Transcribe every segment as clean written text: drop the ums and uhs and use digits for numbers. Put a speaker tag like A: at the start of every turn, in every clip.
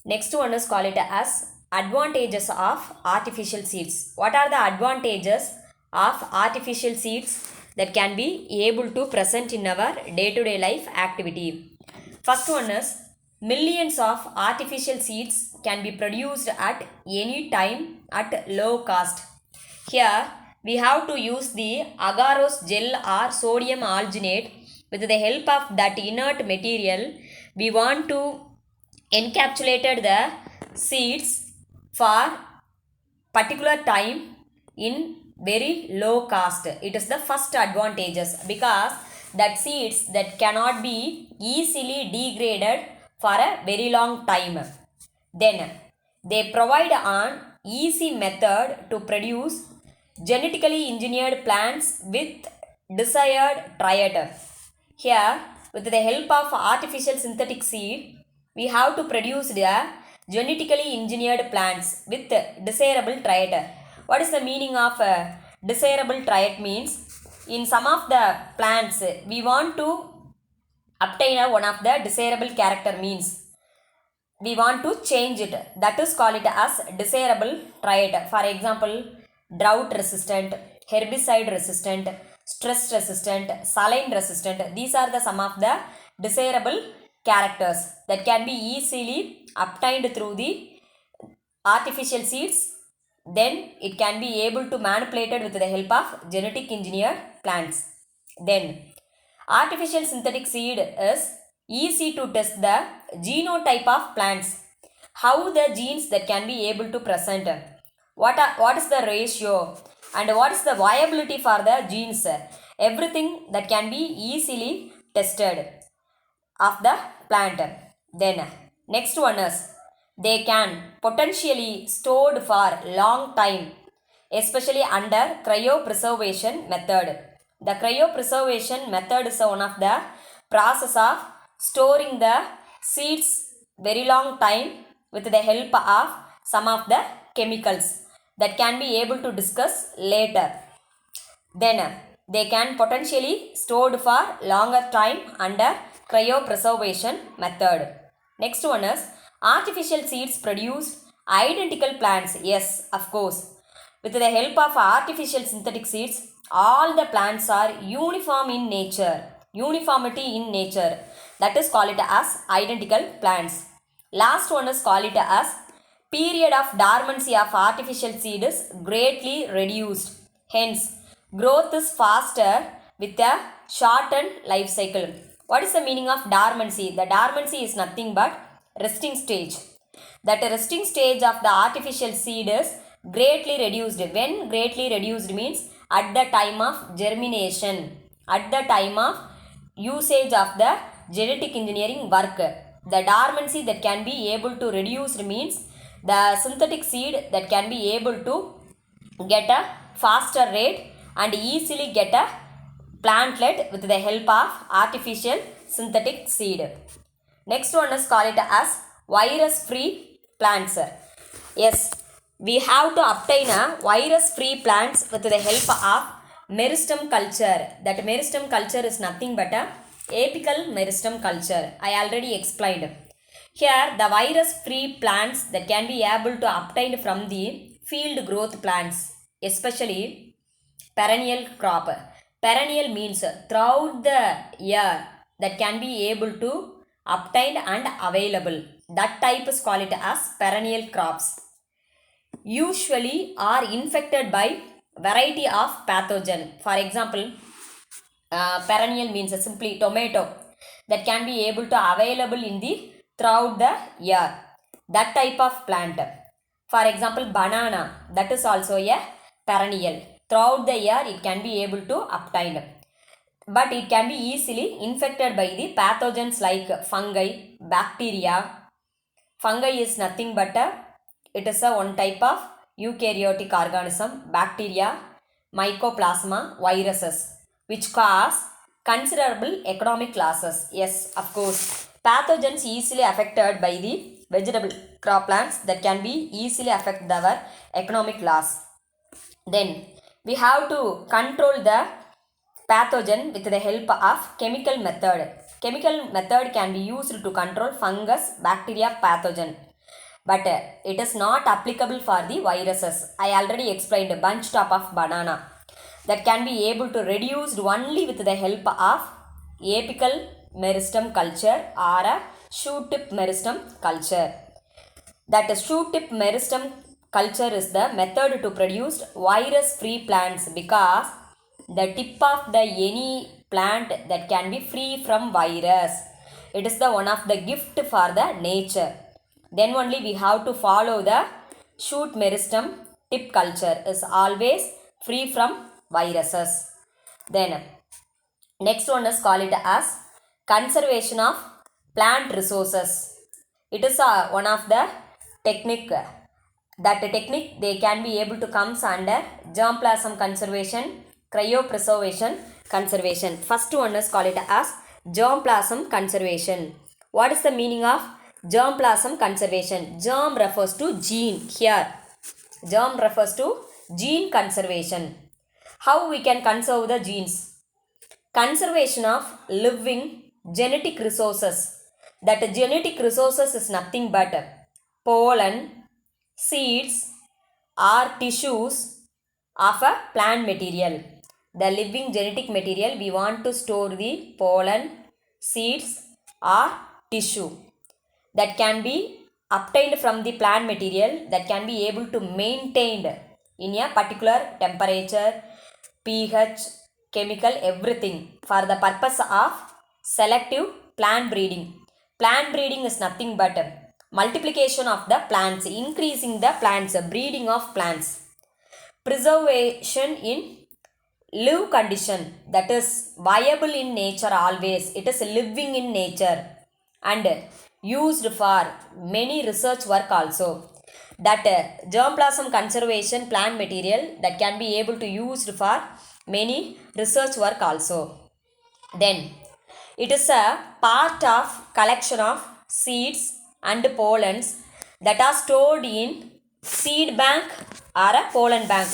A: Next one is call it as advantages of artificial seeds. What are the advantages of artificial seeds that can be able to present in our day-to-day life activity? First one is millions of artificial seeds can be produced at any time at low cost. Here we have to use the agarose gel or sodium alginate. With the help of that inert material, we want to encapsulated the seeds for particular time in very low cost. It is the first advantages because that seeds that cannot be easily degraded for a very long time. Then they provide an easy method to produce genetically engineered plants with desired trait. Here, with the help of artificial synthetic seed, we have to produce the genetically engineered plants with desirable trait. What is the meaning of desirable trait means? In some of the plants, we want to obtain one of the desirable character means we want to change it. That is called it as desirable trait. For example, drought resistant, herbicide resistant, stress resistant, saline resistant. These are the some of the desirable characters that can be easily obtained through the artificial seeds. Then it can be able to manipulated with the help of genetic engineered plants. Then artificial synthetic seed is easy to test the genotype of plants. How the genes that can be able to present. What is the ratio and what is the viability for the genes. Everything that can be easily tested of the plant. Then next one is they can potentially stored for long time, especially under cryopreservation method. The cryopreservation method is one of the process of storing the seeds very long time with the help of some of the chemicals that can be able to discuss later. Then they can potentially stored for longer time under cryopreservation method. Next one is artificial seeds produce identical plants. Yes, of course. With the help of artificial synthetic seeds, all the plants are uniform in nature. Uniformity in nature. That is called it as identical plants. Last one is called it as period of dormancy of artificial seed is greatly reduced. Hence, growth is faster with a shortened life cycle. What is the meaning of dormancy? The dormancy is nothing but resting stage. That resting stage of the artificial seed is greatly reduced. When greatly reduced means at the time of germination, at the time of usage of the genetic engineering work. The dormancy that can be able to reduce means the synthetic seed that can be able to get a faster rate and easily get a plantlet with the help of artificial synthetic seed. Next one is called it as virus free plants. Yes, we have to obtain a virus free plants with the help of meristem culture. That meristem culture is nothing but a apical meristem culture. I already explained. Here the virus free plants that can be able to obtain from the field growth plants, especially perennial crop. Perennial means throughout the year that can be able to obtained and available. That type is called it as perennial crops. Usually are infected by variety of pathogen. For example, perennial means simply tomato that can be able to available in the throughout the year. That type of plant. For example, banana, that is also a perennial. Throughout the year it can be able to obtain. But it can be easily infected by the pathogens like fungi, bacteria. Fungi is nothing but it is a one type of eukaryotic organism, bacteria, mycoplasma, viruses, which cause considerable economic losses. Yes, of course. Pathogens easily affected by the vegetable crop plants that can be easily affect our economic loss. Then we have to control the pathogen with the help of chemical method. Chemical method can be used to control fungus, bacteria, pathogen. but it is not applicable for the viruses. I already explained bunch top of banana that can be able to reduced only with the help of apical meristem culture or a shoot tip meristem culture. That shoot tip meristem culture is the method to produce virus free plants because the tip of the any plant that can be free from virus, it is the one of the gift for the nature. Then only we have to follow the shoot meristem tip culture is always free from viruses. Then next one is call it as conservation of plant resources. It is one of the technique. That technique they can be able to comes under germplasm conservation, cryopreservation, conservation. First one is call it as germplasm conservation. What is the meaning of germplasm conservation? Germ refers to gene here. Germ refers to gene conservation. How we can conserve the genes? Conservation of living genetic resources. That genetic resources is nothing but pollen, seeds or tissues of a plant material. The living genetic material we want to store the pollen, seeds or tissue that can be obtained from the plant material that can be able to maintained in a particular temperature, pH, chemical, everything for the purpose of selective plant breeding. Plant breeding is nothing but multiplication of the plants, increasing the plants, breeding of plants. Preservation in live condition, that is viable in nature always, it is living in nature and used for many research work also. That germplasm conservation plant material that can be able to used for many research work also. Then it is a part of collection of seeds and pollens that are stored in seed bank or a pollen bank.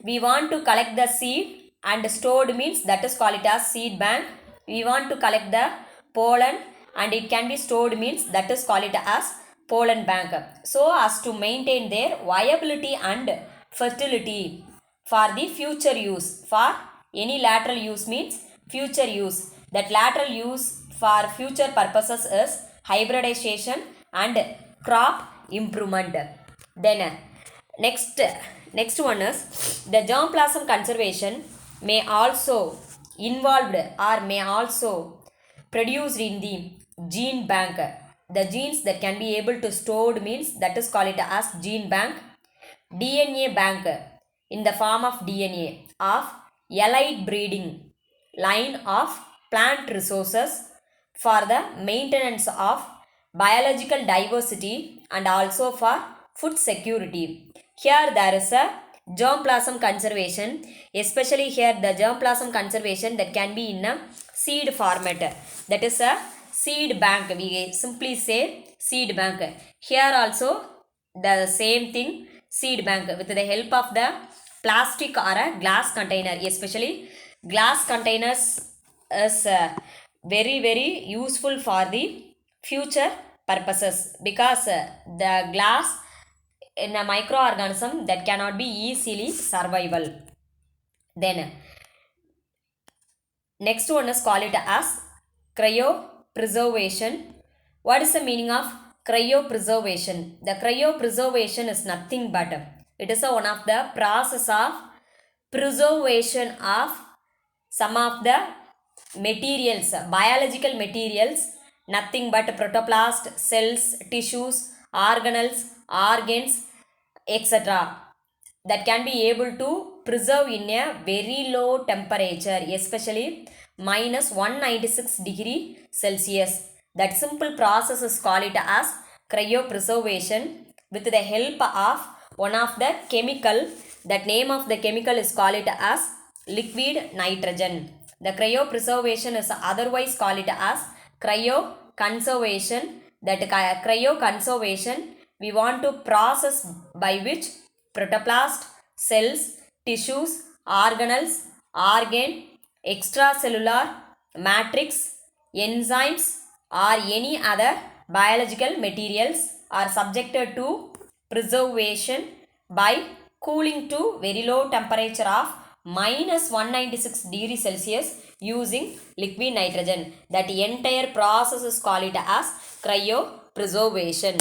A: We want to collect the seed and stored means that is called it as seed bank. We want to collect the pollen and it can be stored means that is called it as pollen bank, so as to maintain their viability and fertility for the future use. For any lateral use means future use. That lateral use for future purposes is hybridization and crop improvement. Then next one is the germplasm conservation may also involved or may also produced in the gene bank. The genes that can be able to stored means that is called it as gene bank. DNA bank in the form of DNA of allied breeding line of plant resources for the maintenance of biological diversity and also for food security. Here there is a germplasm conservation, especially here the germplasm conservation that can be in a seed format, that is a seed bank. We simply say seed bank. Here also the same thing, seed bank with the help of the plastic or a glass container. Especially glass containers is very useful for the future purposes because the glass in a microorganism that cannot be easily survival. Then next one is call it as cryopreservation. What is the meaning of cryopreservation? The cryopreservation is nothing but it is one of the process of preservation of some of the materials, biological materials, nothing but protoplast, cells, tissues, organelles, organs, etc. that can be able to preserve in a very low temperature, especially minus 196 degree Celsius. That simple process is called it as cryopreservation with the help of one of the chemical. That name of the chemical is called it as liquid nitrogen. The cryopreservation is otherwise called it as cryoconservation. That cryoconservation we want to process by which protoplast, cells, tissues, organelles, organ, extracellular matrix, enzymes or any other biological materials are subjected to preservation by cooling to very low temperature of minus 196 degrees Celsius using liquid nitrogen. That entire process is called it as cryopreservation.